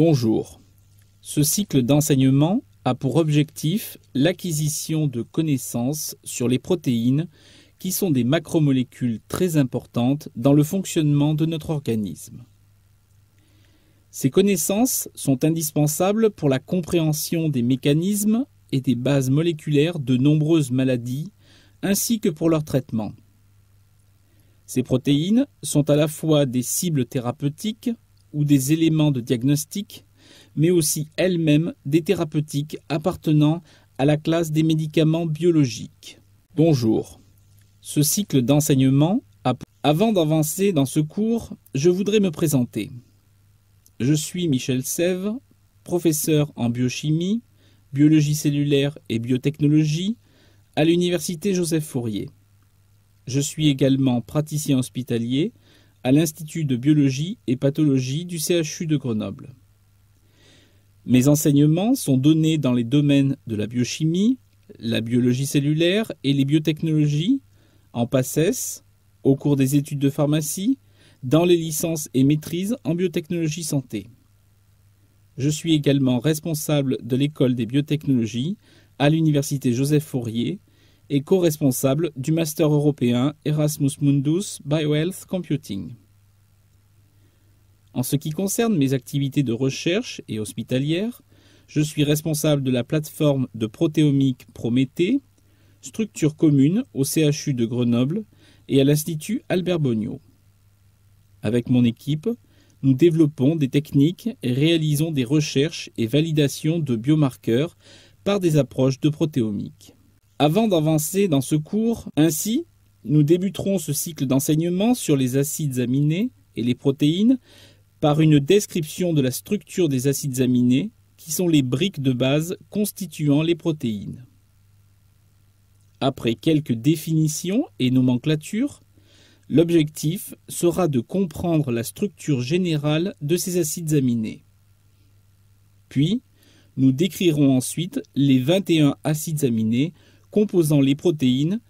Bonjour. Ce cycle d'enseignement a pour objectif l'acquisition de connaissances sur les protéines qui sont des macromolécules très importantes dans le fonctionnement de notre organisme. Ces connaissances sont indispensables pour la compréhension des mécanismes et des bases moléculaires de nombreuses maladies ainsi que pour leur traitement. Ces protéines sont à la fois des cibles thérapeutiques ou des éléments de diagnostic, mais aussi elles-mêmes des thérapeutiques appartenant à la classe des médicaments biologiques. Bonjour. Ce cycle d'enseignement Avant d'avancer dans ce cours, je voudrais me présenter. Je suis Michel Sève, professeur en biochimie, biologie cellulaire et biotechnologie à l'Université Joseph-Fourier. Je suis également praticien hospitalier à l'Institut de biologie et pathologie du CHU de Grenoble. Mes enseignements sont donnés dans les domaines de la biochimie, la biologie cellulaire et les biotechnologies, en PACES, au cours des études de pharmacie, dans les licences et maîtrises en biotechnologie santé. Je suis également responsable de l'école des biotechnologies à l'Université Joseph-Fourier et co-responsable du Master européen Erasmus Mundus Biohealth Computing. En ce qui concerne mes activités de recherche et hospitalière, je suis responsable de la plateforme de protéomique Prométhée, structure commune au CHU de Grenoble et à l'Institut Albert Bonniot. Avec mon équipe, nous développons des techniques et réalisons des recherches et validations de biomarqueurs par des approches de protéomique. Avant d'avancer dans ce cours, nous débuterons ce cycle d'enseignement sur les acides aminés et les protéines par une description de la structure des acides aminés qui sont les briques de base constituant les protéines. Après quelques définitions et nomenclatures, l'objectif sera de comprendre la structure générale de ces acides aminés. Puis, nous décrirons ensuite les 21 acides aminés composant les protéines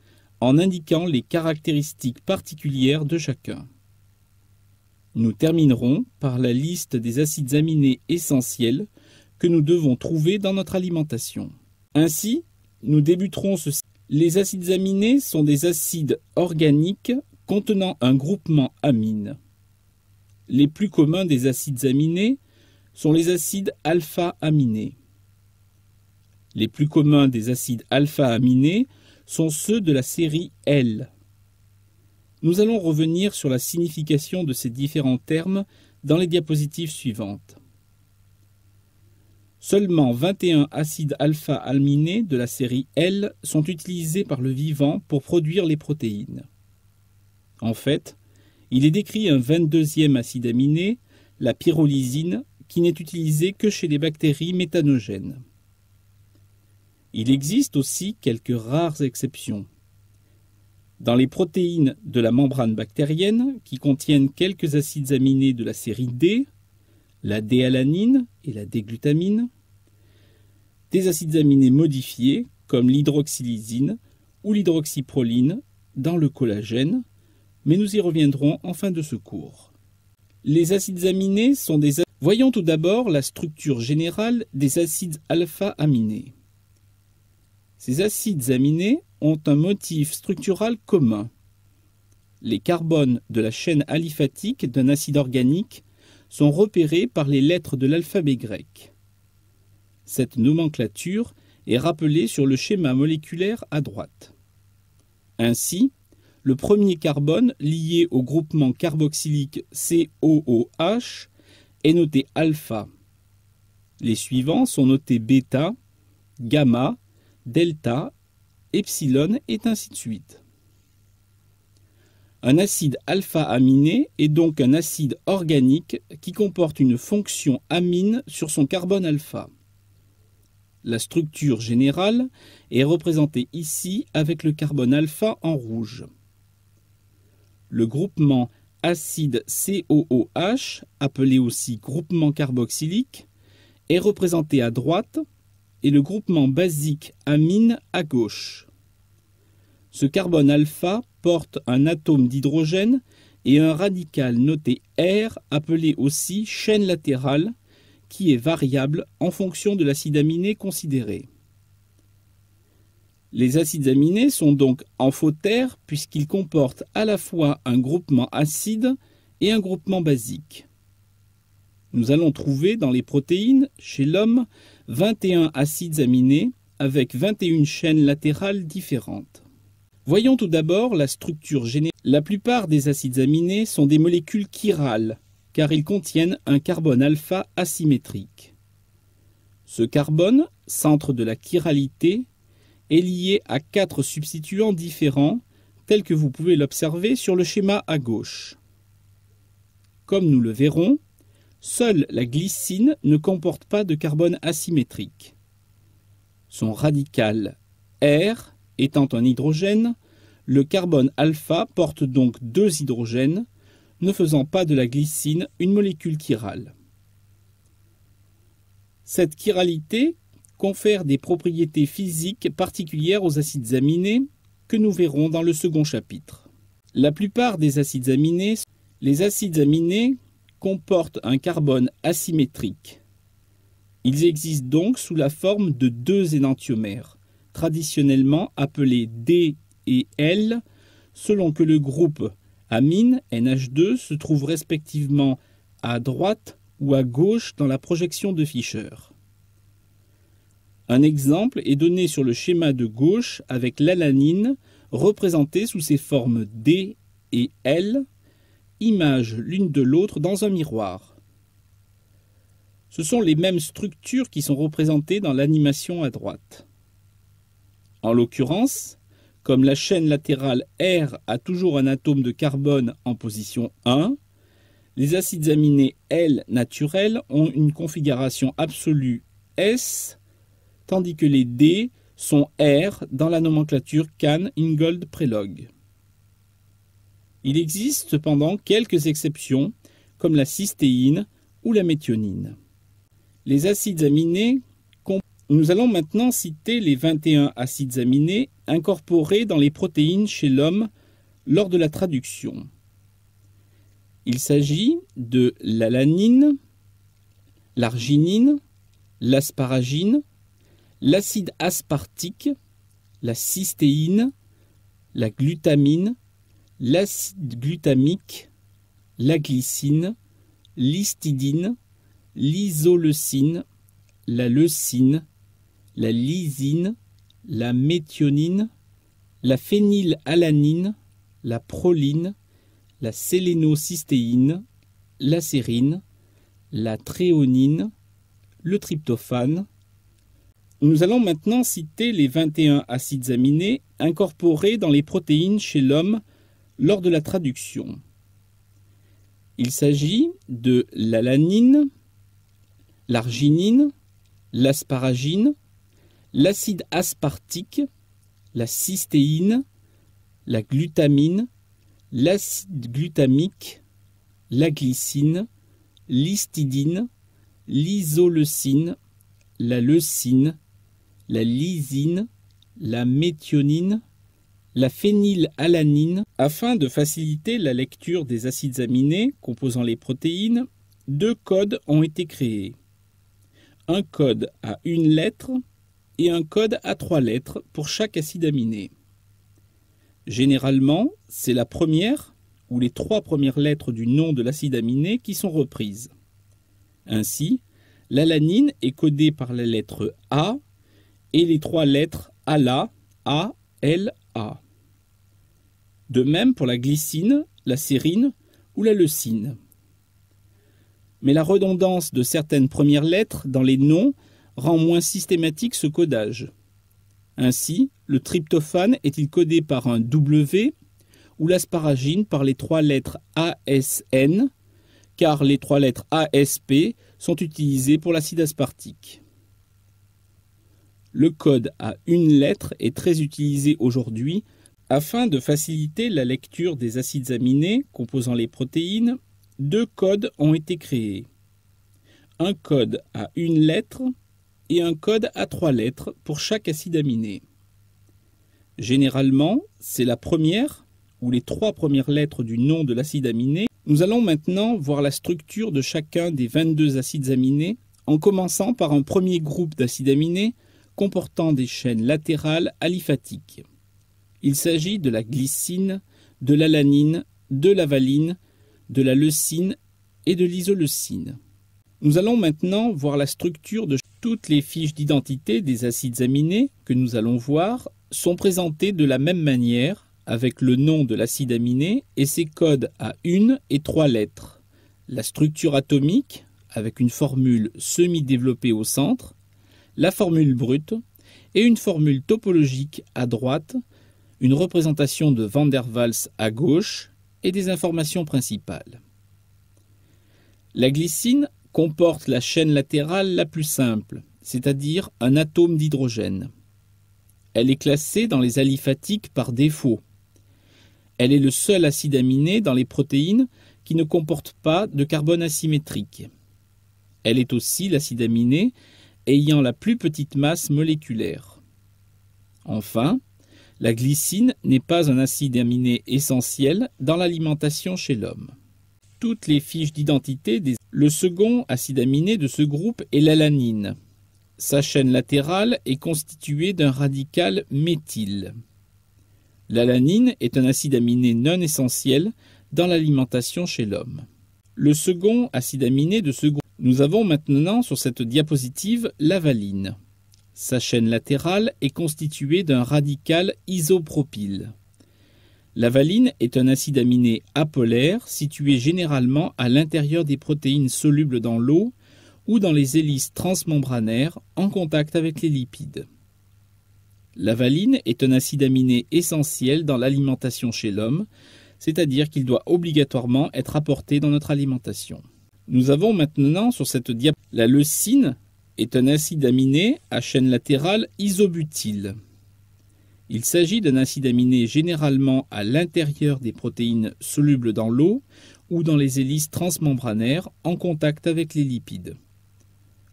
en indiquant les caractéristiques particulières de chacun. Nous terminerons par la liste des acides aminés essentiels que nous devons trouver dans notre alimentation. Ainsi, nous débuterons ce cycle. Les acides aminés sont des acides organiques contenant un groupement amine. Les plus communs des acides aminés sont les acides alpha-aminés. Les plus communs des acides alpha-aminés sont ceux de la série L. Nous allons revenir sur la signification de ces différents termes dans les diapositives suivantes. Seulement 21 acides alpha-aminés de la série L sont utilisés par le vivant pour produire les protéines. En fait, il est décrit un 22e acide aminé, la pyrrolysine, qui n'est utilisé que chez les bactéries méthanogènes. Il existe aussi quelques rares exceptions. Dans les protéines de la membrane bactérienne, qui contiennent quelques acides aminés de la série D, la D-alanine et la D-glutamine, des acides aminés modifiés comme l'hydroxylysine ou l'hydroxyproline dans le collagène, mais nous y reviendrons en fin de ce cours. Les acides aminés sont des... Voyons tout d'abord la structure générale des acides alpha-aminés. Ces acides aminés ont un motif structural commun. Les carbones de la chaîne aliphatique d'un acide organique sont repérés par les lettres de l'alphabet grec. Cette nomenclature est rappelée sur le schéma moléculaire à droite. Ainsi, le premier carbone lié au groupement carboxylique COOH est noté alpha. Les suivants sont notés bêta, gamma, delta, epsilon et ainsi de suite. Un acide alpha-aminé est donc un acide organique qui comporte une fonction amine sur son carbone alpha. La structure générale est représentée ici avec le carbone alpha en rouge. Le groupement acide COOH, appelé aussi groupement carboxylique, est représenté à droite et le groupement basique amine à gauche. Ce carbone alpha porte un atome d'hydrogène et un radical noté R appelé aussi chaîne latérale qui est variable en fonction de l'acide aminé considéré. Les acides aminés sont donc amphotères puisqu'ils comportent à la fois un groupement acide et un groupement basique. Nous allons trouver dans les protéines, chez l'homme, 21 acides aminés avec 21 chaînes latérales différentes. Voyons tout d'abord la structure générale. La plupart des acides aminés sont des molécules chirales, car ils contiennent un carbone alpha asymétrique. Ce carbone, centre de la chiralité, est lié à 4 substituants différents, tels que vous pouvez l'observer sur le schéma à gauche. Comme nous le verrons, seule la glycine ne comporte pas de carbone asymétrique. Son radical R étant un hydrogène, le carbone alpha porte donc 2 hydrogènes, ne faisant pas de la glycine une molécule chirale. Cette chiralité confère des propriétés physiques particulières aux acides aminés que nous verrons dans le second chapitre. La plupart des acides aminés, les acides aminés comportent un carbone asymétrique. Ils existent donc sous la forme de 2 énantiomères, traditionnellement appelés D et L, selon que le groupe amine NH2 se trouve respectivement à droite ou à gauche dans la projection de Fischer. Un exemple est donné sur le schéma de gauche avec l'alanine représentée sous ses formes D et L, images l'une de l'autre dans un miroir. Ce sont les mêmes structures qui sont représentées dans l'animation à droite. En l'occurrence, comme la chaîne latérale R a toujours un atome de carbone en position 1, les acides aminés L naturels ont une configuration absolue S, tandis que les D sont R dans la nomenclature Cahn-Ingold-Prelog. Il existe cependant quelques exceptions, comme la cystéine ou la méthionine. Les acides aminés. Nous allons maintenant citer les 21 acides aminés incorporés dans les protéines chez l'homme lors de la traduction. Il s'agit de l'alanine, l'arginine, l'asparagine, l'acide aspartique, la cystéine, la glutamine, l'acide glutamique, la glycine, l'histidine, l'isoleucine, la leucine, la lysine, la méthionine, la phénylalanine, la proline, la sélénocystéine, la sérine, la thréonine, le tryptophane. Nous allons maintenant citer les 21 acides aminés incorporés dans les protéines chez l'homme lors de la traduction. Il s'agit de l'alanine, l'arginine, l'asparagine, l'acide aspartique, la cystéine, la glutamine, l'acide glutamique, la glycine, l'histidine, l'isoleucine, la leucine, la lysine, la méthionine, la phénylalanine. Afin de faciliter la lecture des acides aminés composant les protéines, 2 codes ont été créés. Un code à 1 lettre et un code à 3 lettres pour chaque acide aminé. Généralement, c'est la première ou les 3 premières lettres du nom de l'acide aminé qui sont reprises. Ainsi, l'alanine est codée par la lettre A et les 3 lettres ALA, A, L, A. De même pour la glycine, la sérine ou la leucine. Mais la redondance de certaines premières lettres dans les noms rend moins systématique ce codage. Ainsi, le tryptophane est-il codé par un W ou l'asparagine par les 3 lettres ASN, car les 3 lettres ASP sont utilisées pour l'acide aspartique. Le code à 1 lettre est très utilisé aujourd'hui afin de faciliter la lecture des acides aminés composant les protéines. 2 codes ont été créés. Un code à 1 lettre et un code à 3 lettres pour chaque acide aminé. Généralement, c'est la première ou les 3 premières lettres du nom de l'acide aminé. Nous allons maintenant voir la structure de chacun des 22 acides aminés en commençant par un premier groupe d'acides aminés comportant des chaînes latérales aliphatiques. Il s'agit de la glycine, de l'alanine, de la valine, de la leucine et de l'isoleucine. Nous allons maintenant voir la structure de toutes les fiches d'identité des acides aminés que nous allons voir sont présentées de la même manière avec le nom de l'acide aminé et ses codes à 1 et 3 lettres. La structure atomique avec une formule semi-développée au centre, la formule brute et une formule topologique à droite, une représentation de Van der Waals à gauche et des informations principales. La glycine comporte la chaîne latérale la plus simple, c'est-à-dire un atome d'hydrogène. Elle est classée dans les aliphatiques par défaut. Elle est le seul acide aminé dans les protéines qui ne comporte pas de carbone asymétrique. Elle est aussi l'acide aminé ayant la plus petite masse moléculaire. Enfin, la glycine n'est pas un acide aminé essentiel dans l'alimentation chez l'homme. Toutes les fiches d'identité Le second acide aminé de ce groupe est l'alanine. Sa chaîne latérale est constituée d'un radical méthyle. L'alanine est un acide aminé non essentiel dans l'alimentation chez l'homme. Le second acide aminé de ce groupe. Nous avons maintenant sur cette diapositive la valine. Sa chaîne latérale est constituée d'un radical isopropyle. La valine est un acide aminé apolaire situé généralement à l'intérieur des protéines solubles dans l'eau ou dans les hélices transmembranaires en contact avec les lipides. La valine est un acide aminé essentiel dans l'alimentation chez l'homme, c'est-à-dire qu'il doit obligatoirement être apporté dans notre alimentation. Nous avons maintenant sur cette diapositive la leucine est un acide aminé à chaîne latérale isobutyle. Il s'agit d'un acide aminé généralement à l'intérieur des protéines solubles dans l'eau ou dans les hélices transmembranaires en contact avec les lipides.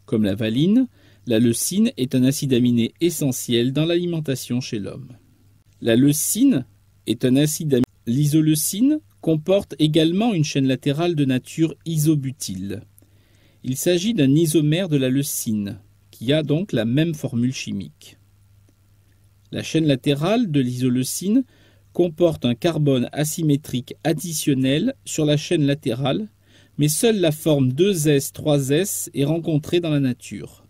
Comme la valine, la leucine est un acide aminé essentiel dans l'alimentation chez l'homme. La leucine est un acide aminé. L'isoleucine comporte également une chaîne latérale de nature isobutyle. Il s'agit d'un isomère de la leucine, qui a donc la même formule chimique. La chaîne latérale de l'isoleucine comporte un carbone asymétrique additionnel sur la chaîne latérale, mais seule la forme 2s-3s est rencontrée dans la nature.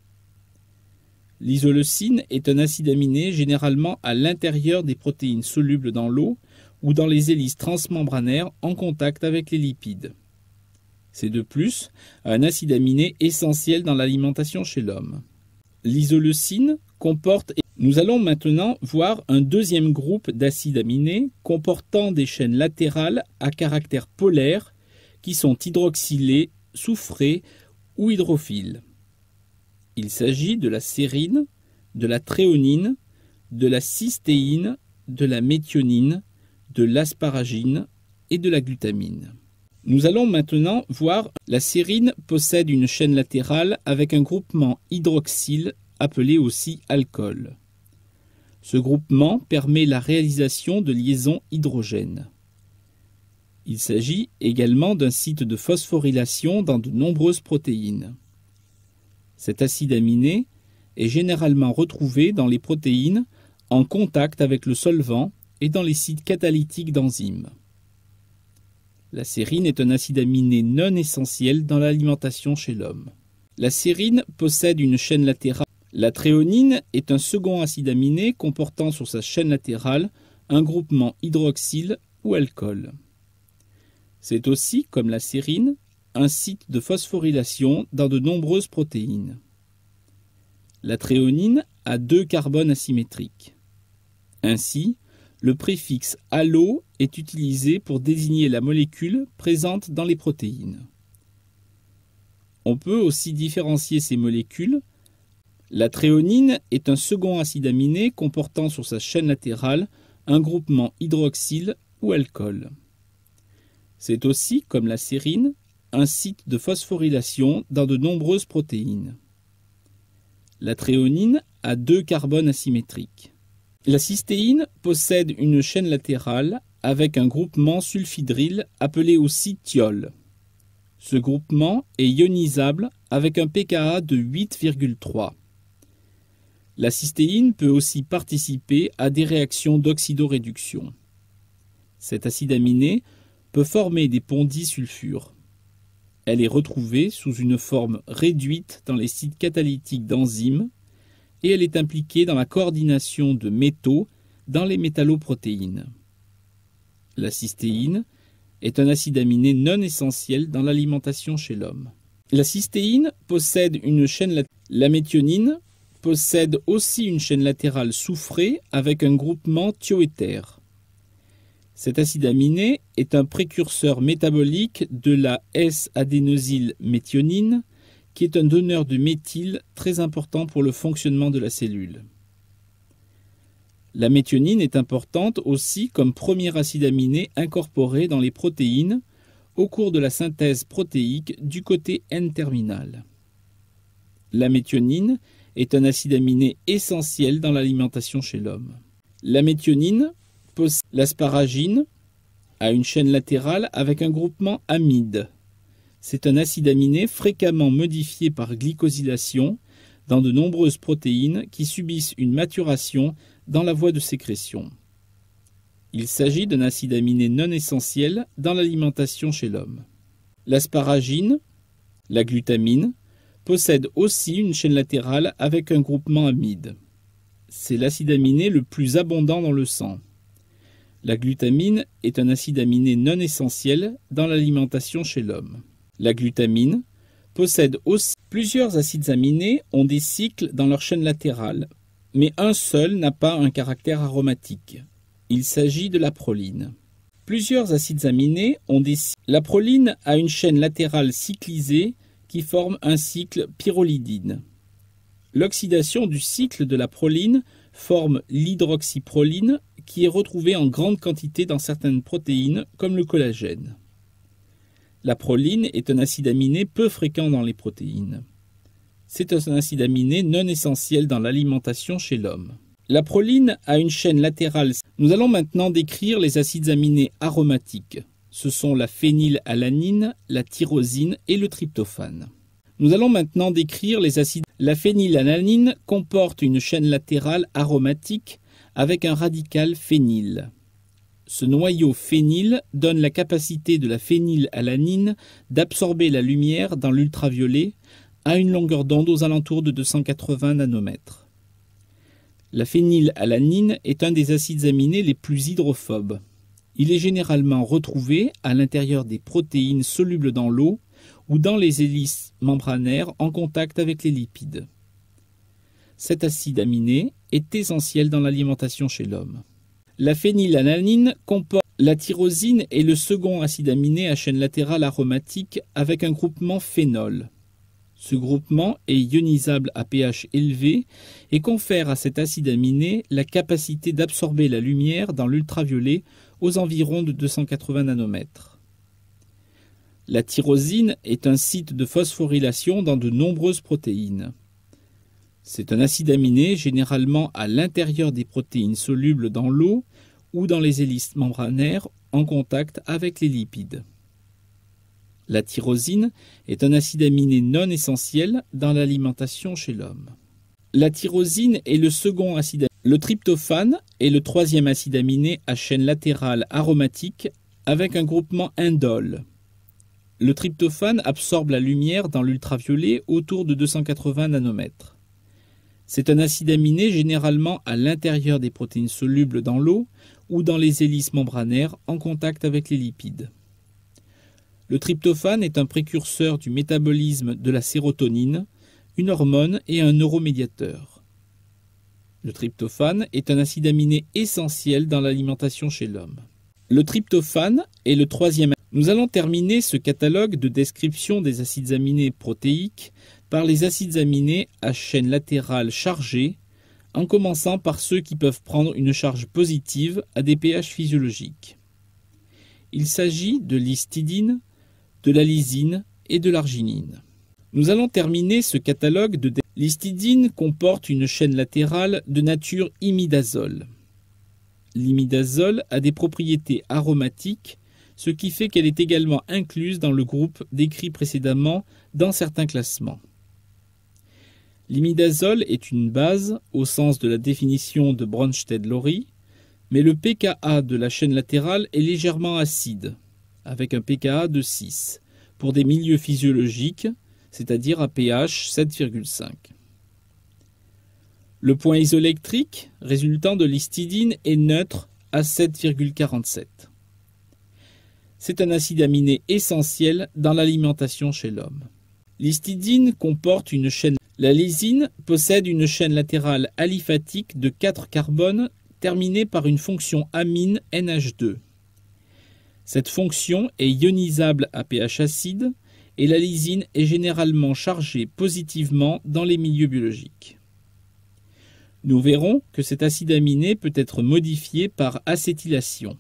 L'isoleucine est un acide aminé généralement à l'intérieur des protéines solubles dans l'eau ou dans les hélices transmembranaires en contact avec les lipides. C'est de plus un acide aminé essentiel dans l'alimentation chez l'homme. L'isoleucine comporte. Nous allons maintenant voir un deuxième groupe d'acides aminés comportant des chaînes latérales à caractère polaire qui sont hydroxylés, soufrés ou hydrophiles. Il s'agit de la sérine, de la thréonine, de la cystéine, de la méthionine, de l'asparagine et de la glutamine. Nous allons maintenant voir la sérine possède une chaîne latérale avec un groupement hydroxyle appelé aussi alcool. Ce groupement permet la réalisation de liaisons hydrogènes. Il s'agit également d'un site de phosphorylation dans de nombreuses protéines. Cet acide aminé est généralement retrouvé dans les protéines en contact avec le solvant et dans les sites catalytiques d'enzymes. La sérine est un acide aminé non essentiel dans l'alimentation chez l'homme. La sérine possède une chaîne latérale. La thréonine est un second acide aminé comportant sur sa chaîne latérale un groupement hydroxyle ou alcool. C'est aussi, comme la sérine, un site de phosphorylation dans de nombreuses protéines. La thréonine a 2 carbones asymétriques. Ainsi, le préfixe allo est utilisé pour désigner la molécule présente dans les protéines. On peut aussi différencier ces molécules. La thréonine est un second acide aminé comportant sur sa chaîne latérale un groupement hydroxyle ou alcool. C'est aussi, comme la sérine, un site de phosphorylation dans de nombreuses protéines. La thréonine a 2 carbones asymétriques. La cystéine possède une chaîne latérale avec un groupement sulfhydryl appelé aussi thiol. Ce groupement est ionisable avec un pKa de 8,3. La cystéine peut aussi participer à des réactions d'oxydoréduction. Cet acide aminé peut former des ponts disulfures. Elle est retrouvée sous une forme réduite dans les sites catalytiques d'enzymes et elle est impliquée dans la coordination de métaux dans les métalloprotéines. La cystéine est un acide aminé non essentiel dans l'alimentation chez l'homme. La cystéine possède une chaîne latérale. La méthionine possède aussi une chaîne latérale soufrée avec un groupement thioéther. Cet acide aminé est un précurseur métabolique de la S-adénosylméthionine, qui est un donneur de méthyle très important pour le fonctionnement de la cellule. La méthionine est importante aussi comme premier acide aminé incorporé dans les protéines au cours de la synthèse protéique du côté N-terminal. La méthionine est un acide aminé essentiel dans l'alimentation chez l'homme. La méthionine possède l'asparagine a une chaîne latérale avec un groupement amide. C'est un acide aminé fréquemment modifié par glycosylation dans de nombreuses protéines qui subissent une maturation dans la voie de sécrétion. Il s'agit d'un acide aminé non essentiel dans l'alimentation chez l'homme. L'asparagine, la glutamine, possède aussi une chaîne latérale avec un groupement amide. C'est l'acide aminé le plus abondant dans le sang. La glutamine est un acide aminé non essentiel dans l'alimentation chez l'homme. La glutamine possède aussi plusieurs acides aminés ont des cycles dans leur chaîne latérale, mais un seul n'a pas un caractère aromatique. Il s'agit de la proline. Plusieurs acides aminés ont des cycles. La proline a une chaîne latérale cyclisée qui forme un cycle pyrrolidine. L'oxydation du cycle de la proline forme l'hydroxyproline qui est retrouvée en grande quantité dans certaines protéines comme le collagène. La proline est un acide aminé peu fréquent dans les protéines. C'est un acide aminé non essentiel dans l'alimentation chez l'homme. La proline a une chaîne latérale. Nous allons maintenant décrire les acides aminés aromatiques. Ce sont la phénylalanine, la tyrosine et le tryptophane. Nous allons maintenant décrire les acides. La phénylalanine comporte une chaîne latérale aromatique avec un radical phényl. Ce noyau phényl donne la capacité de la phénylalanine d'absorber la lumière dans l'ultraviolet à une longueur d'onde aux alentours de 280 nanomètres. La phénylalanine est un des acides aminés les plus hydrophobes. Il est généralement retrouvé à l'intérieur des protéines solubles dans l'eau ou dans les hélices membranaires en contact avec les lipides. Cet acide aminé est essentiel dans l'alimentation chez l'homme. La phénylalanine comporte la tyrosine est le second acide aminé à chaîne latérale aromatique avec un groupement phénol. Ce groupement est ionisable à pH élevé et confère à cet acide aminé la capacité d'absorber la lumière dans l'ultraviolet aux environs de 280 nanomètres. La tyrosine est un site de phosphorylation dans de nombreuses protéines. C'est un acide aminé généralement à l'intérieur des protéines solubles dans l'eau ou dans les hélices membranaires en contact avec les lipides. La tyrosine est un acide aminé non essentiel dans l'alimentation chez l'homme. La tyrosine est le second acide aminé. Le tryptophane est le troisième acide aminé à chaîne latérale aromatique avec un groupement indole. Le tryptophane absorbe la lumière dans l'ultraviolet autour de 280 nanomètres. C'est un acide aminé généralement à l'intérieur des protéines solubles dans l'eau ou dans les hélices membranaires en contact avec les lipides. Le tryptophane est un précurseur du métabolisme de la sérotonine, une hormone et un neuromédiateur. Le tryptophane est un acide aminé essentiel dans l'alimentation chez l'homme. Le tryptophane est le troisième. Nous allons terminer ce catalogue de description des acides aminés protéiques par les acides aminés à chaîne latérale chargée, en commençant par ceux qui peuvent prendre une charge positive à des pH physiologiques. Il s'agit de l'histidine, de la lysine et de l'arginine. Nous allons terminer ce catalogue de l'histidine comporte une chaîne latérale de nature imidazole. L'imidazole a des propriétés aromatiques ce qui fait qu'elle est également incluse dans le groupe décrit précédemment dans certains classements. L'imidazole est une base au sens de la définition de Bronsted-Lowry, mais le pKa de la chaîne latérale est légèrement acide, avec un pKa de 6, pour des milieux physiologiques, c'est-à-dire à pH 7,5. Le point isoélectrique résultant de l'histidine est neutre à 7,47. C'est un acide aminé essentiel dans l'alimentation chez l'homme. L'histidine comporte une chaîne. La lysine possède une chaîne latérale aliphatique de 4 carbones terminée par une fonction amine NH2. Cette fonction est ionisable à pH acide et la lysine est généralement chargée positivement dans les milieux biologiques. Nous verrons que cet acide aminé peut être modifié par acétylation.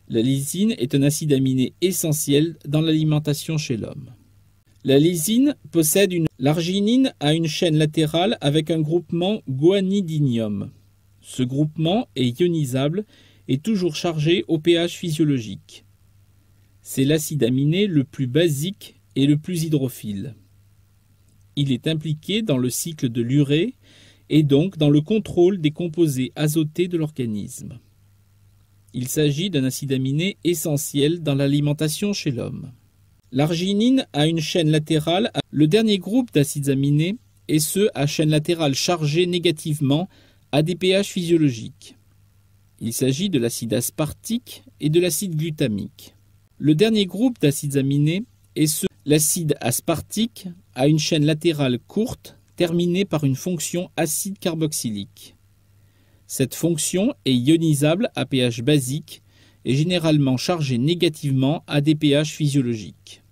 La lysine est un acide aminé essentiel dans l'alimentation chez l'homme. La lysine possède l'arginine a une chaîne latérale avec un groupement guanidinium. Ce groupement est ionisable et toujours chargé au pH physiologique. C'est l'acide aminé le plus basique et le plus hydrophile. Il est impliqué dans le cycle de l'urée et donc dans le contrôle des composés azotés de l'organisme. Il s'agit d'un acide aminé essentiel dans l'alimentation chez l'homme. L'arginine a une chaîne latérale. Le dernier groupe d'acides aminés est ceux à chaîne latérale chargés négativement à des pH physiologiques. Il s'agit de l'acide aspartique et de l'acide glutamique. Le dernier groupe d'acides aminés est ceux. L'acide aspartique a une chaîne latérale courte terminée par une fonction acide carboxylique. Cette fonction est ionisable à pH basique et généralement chargée négativement à des pH physiologiques.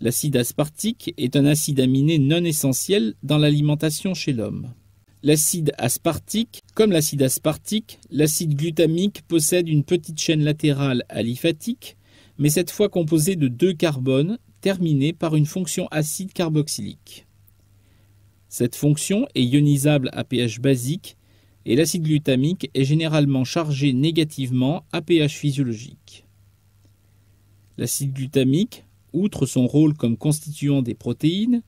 L'acide aspartique est un acide aminé non essentiel dans l'alimentation chez l'homme. L'acide aspartique, comme l'acide aspartique, l'acide glutamique possède une petite chaîne latérale aliphatique, mais cette fois composée de 2 carbones terminés par une fonction acide carboxylique. Cette fonction est ionisable à pH basique et l'acide glutamique est généralement chargé négativement à pH physiologique. L'acide glutamique, outre son rôle comme constituant des protéines,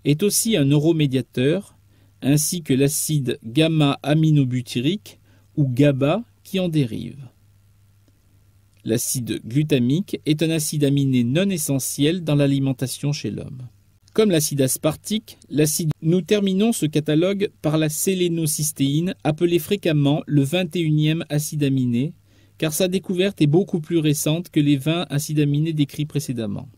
est aussi un neuromédiateur, ainsi que l'acide gamma-aminobutyrique ou GABA qui en dérive. L'acide glutamique est un acide aminé non essentiel dans l'alimentation chez l'homme. Comme l'acide aspartique, nous terminons ce catalogue par la sélénocystéine, appelée fréquemment le 21e acide aminé, car sa découverte est beaucoup plus récente que les 20 acides aminés décrits précédemment.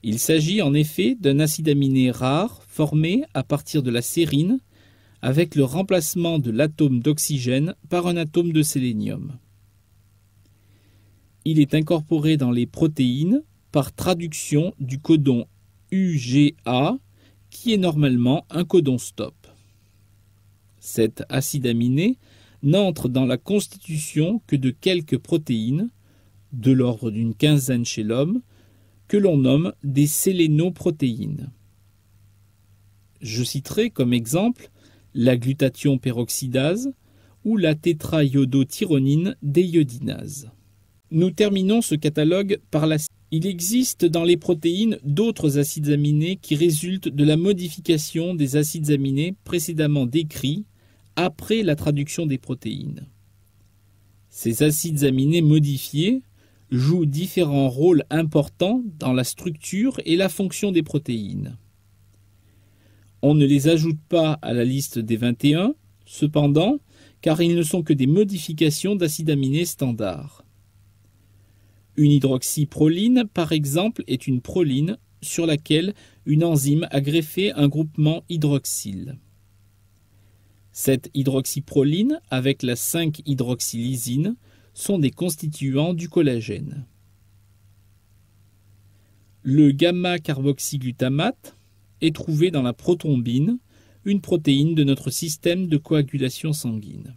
Il s'agit en effet d'un acide aminé rare formé à partir de la sérine avec le remplacement de l'atome d'oxygène par un atome de sélénium. Il est incorporé dans les protéines par traduction du codon UGA qui est normalement un codon stop. Cet acide aminé n'entre dans la constitution que de quelques protéines, de l'ordre d'une quinzaine chez l'homme, que l'on nomme des sélénoprotéines. Je citerai comme exemple la glutathion peroxydase ou la tétraiodotyronine déiodinase. Nous terminons ce catalogue par la. Il existe dans les protéines d'autres acides aminés qui résultent de la modification des acides aminés précédemment décrits après la traduction des protéines. Ces acides aminés modifiés jouent différents rôles importants dans la structure et la fonction des protéines. On ne les ajoute pas à la liste des 21, cependant, car ils ne sont que des modifications d'acides aminés standards. Une hydroxyproline, par exemple, est une proline sur laquelle une enzyme a greffé un groupement hydroxyle. Cette hydroxyproline, avec la 5-hydroxylysine, sont des constituants du collagène. Le gamma-carboxyglutamate est trouvé dans la prothrombine, une protéine de notre système de coagulation sanguine.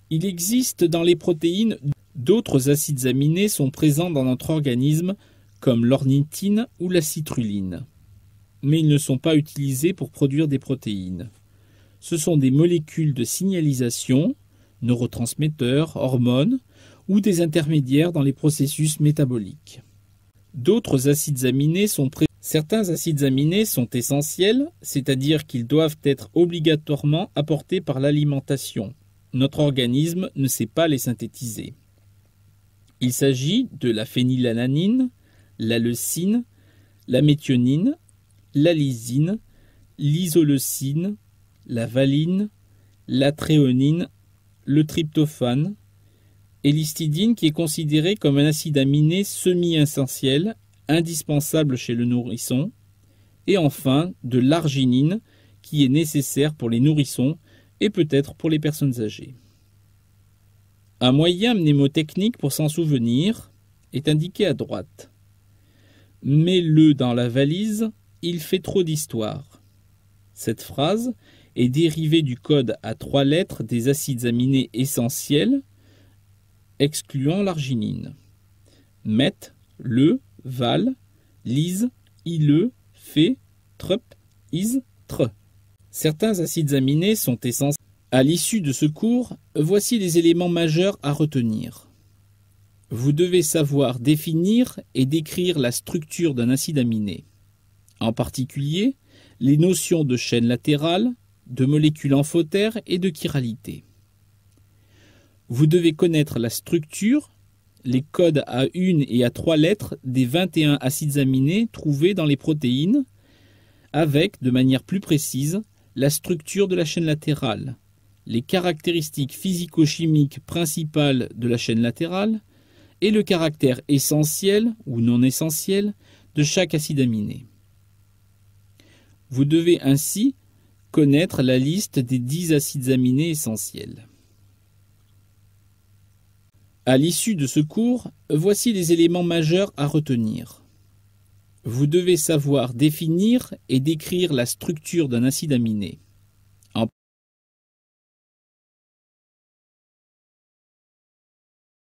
Il existe dans les protéines d'autres acides aminés sont présents dans notre organisme, comme l'ornithine ou la citrulline. Mais ils ne sont pas utilisés pour produire des protéines. Ce sont des molécules de signalisation, neurotransmetteurs, hormones, ou des intermédiaires dans les processus métaboliques. D'autres acides aminés sont présents. Certains acides aminés sont essentiels, c'est-à-dire qu'ils doivent être obligatoirement apportés par l'alimentation. Notre organisme ne sait pas les synthétiser. Il s'agit de la phénylalanine, la leucine, la méthionine, la lysine, l'isoleucine, la valine, la thréonine, le tryptophane et l'histidine qui est considéré comme un acide aminé semi-essentiel, indispensable chez le nourrisson, et enfin de l'arginine qui est nécessaire pour les nourrissons et peut-être pour les personnes âgées. Un moyen mnémotechnique pour s'en souvenir est indiqué à droite. Mets-le dans la valise, il fait trop d'histoire. Cette phrase est dérivée du code à 3 lettres des acides aminés essentiels, excluant l'arginine. Met, le, val, lise, ile, fait, trup, is, tre. Certains acides aminés sont essentiels. À l'issue de ce cours, voici les éléments majeurs à retenir. Vous devez savoir définir et décrire la structure d'un acide aminé. En particulier, les notions de chaîne latérale, de molécules amphotères et de chiralité. Vous devez connaître la structure, les codes à 1 et à 3 lettres des 21 acides aminés trouvés dans les protéines, avec, de manière plus précise, la structure de la chaîne latérale, les caractéristiques physico-chimiques principales de la chaîne latérale et le caractère essentiel ou non essentiel de chaque acide aminé. Vous devez ainsi connaître la liste des 10 acides aminés essentiels. À l'issue de ce cours, voici les éléments majeurs à retenir. Vous devez savoir définir et décrire la structure d'un acide aminé.